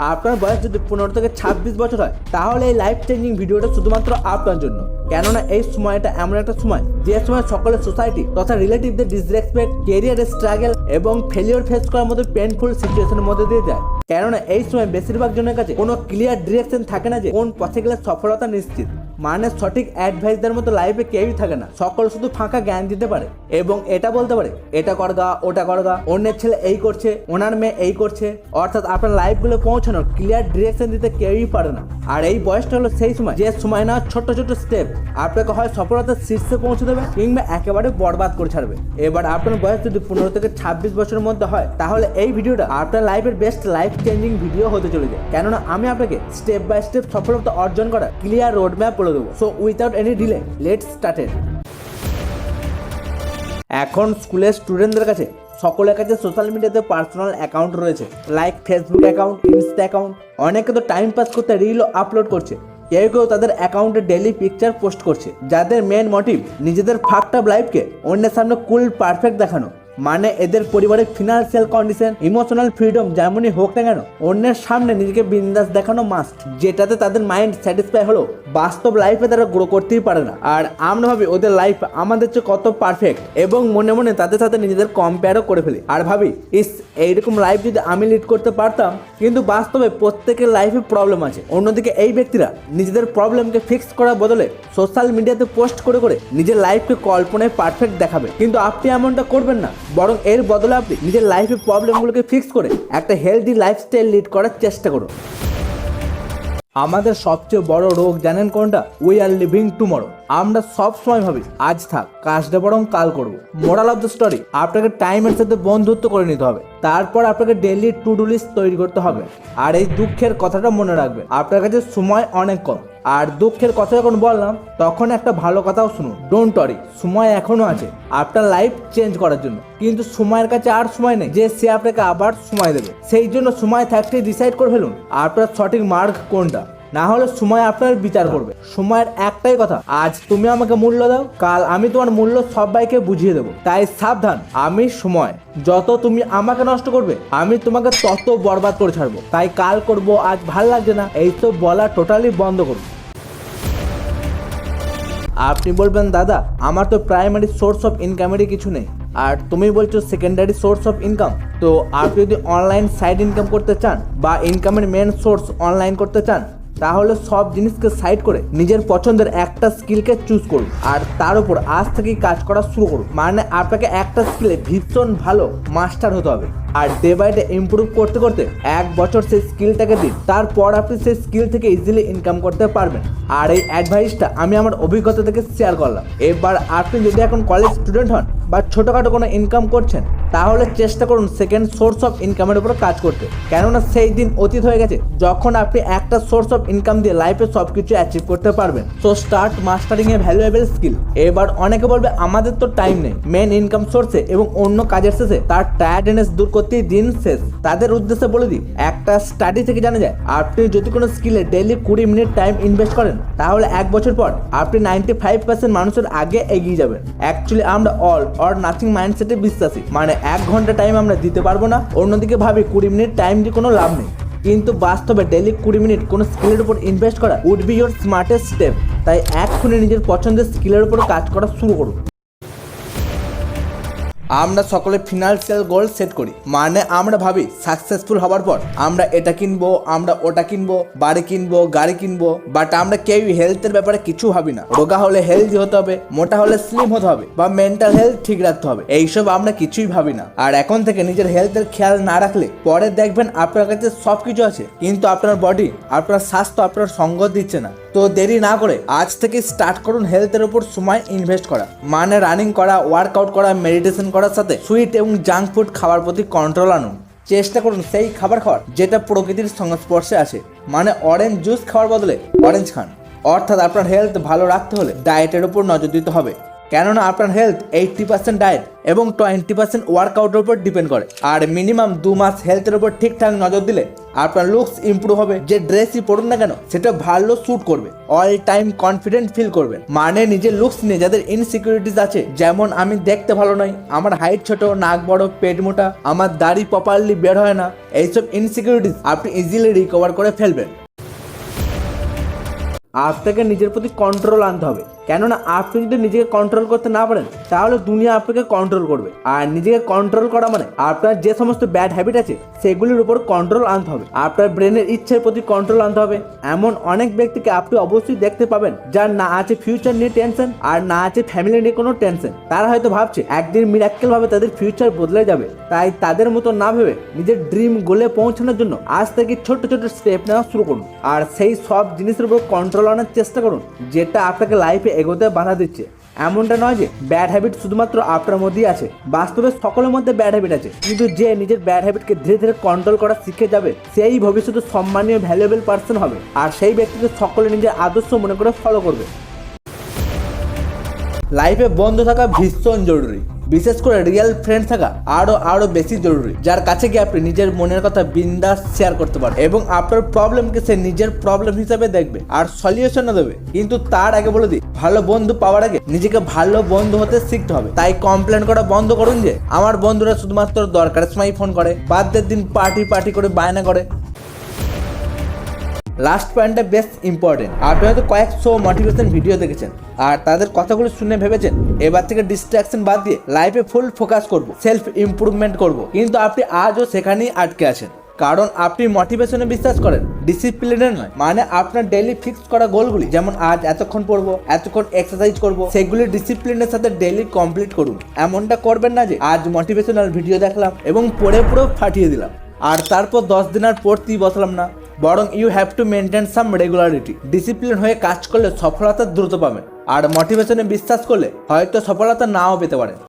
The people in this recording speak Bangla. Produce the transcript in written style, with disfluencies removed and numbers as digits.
আপনার বয়স যদি 15 থেকে 26 বছর হয় তাহলে এই লাইফ চেঞ্জিং ভিডিওটা শুধুমাত্র আপনার জন্য। কেননা এই সময়টা এমন একটা সময় যে সময় সকলের সোসাইটি তথা রিলেটিভদের ডিসরেসপেক্ট, কেরিয়ারের স্ট্রাগল এবং ফেলিওর ফেস করার মতো পেইনফুল সিচুয়েশনের মধ্যে দিয়ে যায়। কেননা এই সময় বেশিরভাগ জনের কাছে কোনো ক্লিয়ার ডিরেকশন থাকে না যে কোন পথে গেলে সফলতা নিশ্চিত। মানে সঠিক অ্যাডভাইস দেওয়ার মতো লাইফে কেউই থাকে না, সকল শুধু ফাঁকা জ্ঞান দিতে পারে এবং এটা বলতে পারে এটা করগা ওটা করগা, অন্যের ছেলে এই করছে, ওনার মেয়ে এই করছে। অর্থাৎ আপনার লাইফগুলো পৌঁছানোর ক্লিয়ার ডিরেকশন দিতে কেউই পারে না। আর এই বয়সটা হলো সেই সময় যে সময় না ছোট ছোট স্টেপ আপনাকে হয় সফলতার শীর্ষে পৌঁছে দেবে কিংবা একেবারে বরবাদ করে ছাড়বে। এবার আপনার বয়স যদি 15 থেকে 26 বছরের মধ্যে হয় তাহলে এই ভিডিওটা আপনার লাইফের বেস্ট লাইফ চেঞ্জিং ভিডিও হতে চলে যায়। কেননা আমি আপনাকে স্টেপ বাই স্টেপ সফলতা অর্জন করা ক্লিয়ার রোড ম্যাপ বলে দেবো। So without any delay let's started. এখন স্কুলের স্টুডেন্টদের কাছে সকলের কাছে সোশ্যাল মিডিয়াতে পার্সোনাল অ্যাকাউন্ট রয়েছে, like Facebook account, Insta account. অনেকে তো টাইম পাস করতে রিলও আপলোড করছে, কেউ কেউ তাদের অ্যাকাউন্টে ডেইলি পিকচার পোস্ট করছে, যাদের মেন মোটিভ নিজেদের ফাকড আপ লাইফকে অন্যের সামনে কুল পারফেক্ট দেখানো। মানে এদের পরিবারের ফিনান্সিয়াল কন্ডিশন, ইমোশনাল ফ্রিডম যেমনই হোক না কেন অন্যের সামনে নিজেকে বিন্দাস দেখানো মাস্ট, যেটাতে তাদের মাইন্ড স্যাটিসফাই হলো বাস্তব লাইফে তারা গ্রো করতেই পারে না। আর আমরা ভাবি ওদের লাইফ আমাদের চেয়ে কত পারফেক্ট এবং মনে মনে তাদের সাথে নিজেদের কম্পেয়ারও করে ফেলি আর ভাবি ইস এইরকম লাইফ যদি আমি লিড করতে পারতাম। কিন্তু বাস্তবে প্রত্যেকের লাইফে প্রবলেম আছে। অন্যদিকে এই ব্যক্তিরা নিজেদের প্রবলেমকে ফিক্স করার বদলে সোশ্যাল মিডিয়াতে পোস্ট করে করে নিজের লাইফকে কল্পনায় পারফেক্ট দেখাবে। কিন্তু আপনি এমনটা করবেন না, বরং এর বদলে আপনি নিজের লাইফের প্রবলেমগুলোকে ফিক্স করে একটা হেলদি লাইফস্টাইল লিড করার চেষ্টা করুন। আমাদের সবচেয়ে বড় রোগ জানেন কোনটা? We are living tomorrow. আমরা সব সময় ভাবি আজ থাক, কাজটা বরং কাল করব। মোরাল অফ দ্য স্টোরি, আপনাকে টাইমের সাথে বন্ধুত্ব করে নিতে হবে। তারপর আপনাকে ডেইলি টু ডু লিস্ট তৈরি করতে হবে। আর এই দুঃখের কথাটা মনে রাখবেন, আপনার কাছে সময় অনেক কম। আর দুঃখের কথা যখন বললাম তখন একটা ভালো কথাও শুনুন, ডোন্ট ওয়ারি, সময় এখনো আছে আপনার লাইফ চেঞ্জ করার জন্য। কিন্তু সময়ের কাছে আর সময় নেই যে সে আপনাকে আবার সময় দেবে। সেই জন্য সময় থাকতে ডিসাইড করে ফেলুন আপনার সঠিক মার্গ কোনটা, না হলে সময় আপনার বিচার করবে। সময়ের একটাই কথা, আজ তুমি আমাকে মূল্য দাও, কাল আমি তোমার মূল্য সবাইকে বুঝিয়ে দেবো। তাই সাবধান, আমি সময়। যত তুমি আমাকে নষ্ট করবে আমি তোমাকে তত বরবাদ করে ছাড়বো। তাই কাল করবো, আজ ভাল লাগছে না, এই তো বলা টোটালি বন্ধ করুন। আপনি বলবেন দাদা আমার তো প্রাইমারি সোর্স অফ ইনকামেরই কিছু নেই, আর তুমি বলছো সেকেন্ডারি সোর্স অফ ইনকাম। তো আপনি যদি অনলাইন সাইড ইনকাম করতে চান বা ইনকামের মেন সোর্স অনলাইন করতে চান তাহলে সব জিনিসকে সাইড করে নিজের পছন্দের একটা স্কিলকে চুজ করুন আর তার উপর আজ থেকেই কাজ করা শুরু করুন। মানে আপনাকে একটা স্কিলে ভীষণ ভালো মাস্টার হতে হবে আর ডে বাই ডে ইমপ্রুভ করতে করতে 1 বছর সেই স্কিলটাকে দিন, তারপর আপনি সেই স্কিল থেকে ইজিলি ইনকাম করতে পারবেন। আর এই অ্যাডভাইসটা আমি আমার অভিজ্ঞতা থেকে শেয়ার করলাম। এবার আপনি যদি এখন কলেজ স্টুডেন্ট হন বা ছোটোখাটো কোনো ইনকাম করছেন তাহলে চেষ্টা করুন সেকেন্ড সোর্স অফ ইনকামের উপর কাজ করতে। কেননা সেই দিন অতীত হয়ে গেছে যখন আপনি একটা সোর্স অফ ইনকাম দিয়ে লাইফে সব কিছু অ্যাচিভ করতে পারবেন। So start mastering a valuable skill. এবার অনেকে বলবে আমাদের তো টাইম নেই, মেন ইনকাম সোর্সে এবং অন্য কাজের শেষে তার টায়ার্ডনেস দূর করতেই দিন শেষ। তাদের উদ্দেশ্যে বলে দিই, একটা স্টাডি থেকে জানা যায় আপনি যদি কোনো স্কিলে ডেইলি 20 মিনিট টাইম ইনভেস্ট করেন তাহলে 1 বছর পর আপনি 95% মানুষের আগে এগিয়ে যাবেন। অ্যাকচুয়ালি আমরা অল অর নাথিং মাইন্ডসেটে বিশ্বাসী। মানে 1 ঘন্টা টাইম আমরা দিতে পারবো না, অন্যদিকে ভাবি 20 মিনিট টাইম দিয়ে কোনো লাভ নেই। কিন্তু বাস্তবে ডেইলি 20 মিনিট কোনো স্কিলের উপর ইনভেস্ট করা would be your smartest step. তাই এক্ষুনি নিজের পছন্দের স্কিলের উপর কাজ করা শুরু করুন। আমরা সকলে ফিনান্সিয়াল গোল সেট করি, মানে আমরা ভাবি সাকসেসফুল হওয়ার পর আমরা এটা কিনবো, আমরা ওটা কিনবো, বাড়ি কিনবো, গাড়ি কিনবো। বাট আমরা কেউই হেলথের ব্যাপারে কিছু ভাবি না। রোগা হলে হেলদি হতে হবে, মোটা হলে স্লিম হতে হবে বা মেন্টাল হেলথ ঠিক রাখতে হবে, এইসব আমরা কিছুই ভাবি না। আর এখন থেকে নিজের হেলথের খেয়াল না রাখলে পরে দেখবেন আপনার কাছে সবকিছু আছে কিন্তু আপনার বডি, আপনার স্বাস্থ্য আপনার সঙ্গ দিচ্ছে না। তো দেরি না করে আজ থেকে স্টার্ট করুন হেলথের উপর সময় ইনভেস্ট করা। মানে রানিং করা, ওয়ার্কআউট করা, মেডিটেশন করার সাথে সুইট এবং জাঙ্ক ফুড খাওয়ার প্রতি কন্ট্রোল আনুন। চেষ্টা করুন সেই খাবার খাওয়ার যেটা প্রকৃতির সংস্পর্শে আছে। মানে অরেঞ্জ জুস খাওয়ার বদলে অরেঞ্জ খান। অর্থাৎ আপনার হেলথ ভালো রাখতে হলে ডায়েটের উপর নজর দিতে হবে। কেননা আপনার হেলথ 80% ডায়েট এবং 20% ওয়ার্কআউটের উপর ডিপেন্ড করে। আর মিনিমাম 2 মাস হেলথের উপর ঠিকঠাক নজর দিলে আপনার লুকস ইমপ্রুভ হবে। যে ড্রেসই পরুন না কেন সেটা ভালো স্যুট করবে, অল টাইম কনফিডেন্ট ফিল করবেন। মানে নিজের লুকস নিয়ে যাদের ইনসিকিউরিটিস আছে, যেমন আমি দেখতে ভালো নই, আমার হাইট ছোট, নাক বড়, পেট মোটা, আমার দাড়ি প্রপারলি বের হয় না, এইসব ইনসিকিউরিটিস আপনি ইজিলি রিকভার করে ফেলবেন। আপনাকে নিজের প্রতি কন্ট্রোল আনতে হবে, কেননা আপনি যদি নিজেকে কন্ট্রোল করতে না পারেন তাহলে দুনিয়া আপনাকে কন্ট্রোল করবে। আর নিজেকে কন্ট্রোল করা মানে আপনার যে সমস্ত ব্যাড হ্যাবিট আছে সেগুলির উপর কন্ট্রোল আনতে হবে। আপনার ব্রেনের ইচ্ছের প্রতি কন্ট্রোল আনতে হবে। এমন অনেক ব্যক্তিকে আপনি অবশ্যই দেখতে পাবেন যার না আছে ফিউচার নিয়ে টেনশন আর না আছে ফ্যামিলি নিয়ে কোনো টেনশন। তারা হয়তো ভাবছে একদিন মিরাক্কেল ভাবে তাদের ফিউচার বদলে যাবে, তাই তাদের মতো না ভেবে নিজের ড্রিম গোলে পৌঁছানোর জন্য আজ থেকে ছোট ছোট স্টেপ নেওয়া শুরু করুন। আর সেই সব জিনিসের উপর কন্ট্রোল আনার চেষ্টা করুন যেটা আপনাকে লাইফে এগোতে বাধা দিচ্ছে। এমনটা নয় যে ব্যাড হ্যাবিট শুধুমাত্র আপনার মধ্যেই আছে, বাস্তবে সকলের মধ্যে ব্যাড হ্যাবিট আছে, কিন্তু যে নিজের ব্যাড হ্যাবিটকে ধীরে ধীরে কন্ট্রোল করা শিখে যাবে সেই ভবিষ্যতে সম্মানীয় ভ্যালুয়েবল পার্সন হবে। আর সেই ব্যক্তিকে সকলে নিজের আদর্শ মনে করে ফলো করবে। লাইফে বন্ধু থাকা ভীষণ জরুরি, বিশেষ করে রিয়েল ফ্রেন্ড থাকা আরো বেশি জরুরি, যার কাছে গিয়ে আপনি নিজের মনের কথা বিন্দাস শেয়ার করতে পারেন এবং আপনার প্রবলেমকে সে নিজের প্রবলেম হিসাবে দেখবে আর সলিউশনও দেবে। কিন্তু তার আগে বলে দিই, ভালো বন্ধু পাওয়ার আগে নিজেকে ভালো বন্ধু হতে শিখতে হবে। তাই কমপ্লেন করা বন্ধ করুন যে আমার বন্ধুরা শুধুমাত্র দরকারের সময় ফোন করে, বার্থডের দিন পার্টি করে বায়না করে। লাস্ট পয়েন্টটা বেশ ইম্পর্টেন্ট। আপনি হয়তো কয়েকশো মোটিভেশন ভিডিও দেখেছেন আর তাদের কথাগুলো শুনে ভেবেছেন এবার থেকে ডিস্ট্রাকশন বাদ দিয়ে লাইফে ফুল ফোকাস করব, সেলফ ইমপ্রুভমেন্ট করব, কিন্তু আপনি আজও সেখানেই আটকে আছেন। কারণ আপনি মোটিভেশনে বিশ্বাস করেন, ডিসিপ্লিনে নয়। মানে আপনার ডেইলি ফিক্স করা গোলগুলি, যেমন আজ এতক্ষণ পড়বো, এতক্ষণ এক্সারসাইজ করব, সেগুলি ডিসিপ্লিনের সাথে ডেইলি কমপ্লিট করুন। এমনটা করবেন না যে আজ মোটিভেশনাল ভিডিও দেখলাম এবং পড়ে পুরো ফাটিয়ে দিলাম আর তারপর 10 দিন আর পড়তেই বসলাম না। বরং you have to maintain some regularity. Discipline হয়ে কাজ করলে সফলতা দ্রুত পাবেন, আর মোটিভেশনে বিশ্বাস করলে হয়তো সফলতা নাও পেতে পারেন।